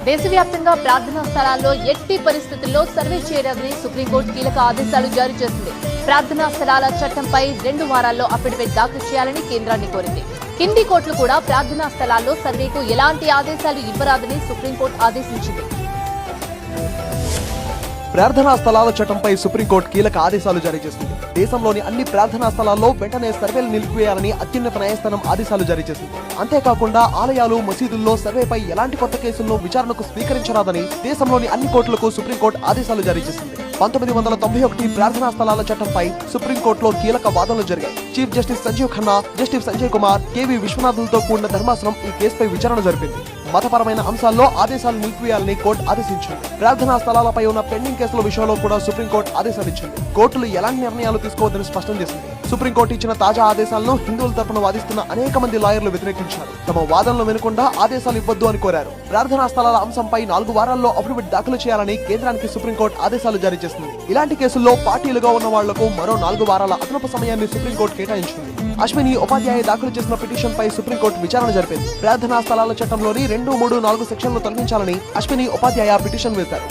దేశవ్యాప్తంగా ప్రార్థనా స్థలాల్లో ఎట్టి పరిస్థితుల్లో సర్వే చేయరాదని సుప్రీంకోర్టు కీలక ఆదేశాలు జారీ చేసింది. ప్రార్థనా స్థలాల చట్టంపై 2 వారాల్లో అఫిడవిట్ దాఖలు చేయాలని కేంద్రాన్ని కోరింది. కింది కోర్టులు కూడా ప్రార్థనా స్థలాల్లో సర్వేకు ఎలాంటి ఆదేశాలు ఇవ్వరాదని సుప్రీంకోర్టు ఆదేశించింది. ప్రార్థనా స్థలాల చట్టంపై సుప్రీంకోర్టు కీలక ఆదేశాలు జారీ చేసింది. దేశంలోని అన్ని ప్రార్థనా స్థలాల్లో వెంటనే సర్వేలు నిలిపివేయాలని అత్యున్నత న్యాయస్థానం ఆదేశాలు జారీ చేసింది. అంతేకాకుండా ఆలయాలు, మసీదుల్లో సర్వేపై ఎలాంటి కొత్త కేసులను విచారణకు స్వీకరించరాదని దేశంలోని అన్ని కోర్టులకు సుప్రీంకోర్టు ఆదేశాలు జారీ చేసింది. 1991 ప్రార్థనా స్థలాల చట్టంపై సుప్రీంకోర్టులో కీలక వాదనలు జరిగాయి. Chief justice Sanjiv Khanna, justice Sanjay Kumar, K విశ్వనాథులతో కూడిన ధర్మాసనం ఈ కేసుపై విచారణ జరిపింది. మతపరమైన అంశాల్లో ఆదేశాలు నిలిపివేయాలని కోర్టు ఆదేశించింది. ప్రార్థనా స్థలాలపై ఉన్న పెండింగ్ కేసుల విషయంలో కూడా సుప్రీంకోర్టు ఆదేశాలిచ్చింది. కోర్టులు ఎలాంటి నిర్ణయాలు తీసుకోవద్దని స్పష్టం చేసింది. సుప్రీంకోర్టు ఇచ్చిన తాజా ఆదేశాలను హిందువుల తరపున వాదిస్తున్న అనేక మంది లాయర్లు వ్యతిరేకించారు. తమ వాదనలు వినకుండా ఆదేశాలు ఇవ్వద్దు అని కోరారు. ప్రార్థనా స్థలాల అంశంపై 4 వారాల్లో అఫిడవిట్ దాఖలు చేయాలని కేంద్రానికి సుప్రీంకోర్టు ఆదేశాలు జారీ చేసింది. ఇలాంటి కేసుల్లో పార్టీలుగా ఉన్న వాళ్లకు మరో 4 వారాల అదనపు సమయాన్ని సుప్రీంకోర్టు కేటాయించింది. అశ్విని ఉపాధ్యాయ దాఖలు చేసిన పిటిషన్ పై సుప్రీంకోర్టు విచారణ జరిపింది. ప్రార్థనా స్థలాల చట్టంలోని 2, 3, 4 సెక్షన్లు తొలగించాలని అశ్విని ఉపాధ్యాయ పిటిషన్ వేశారు.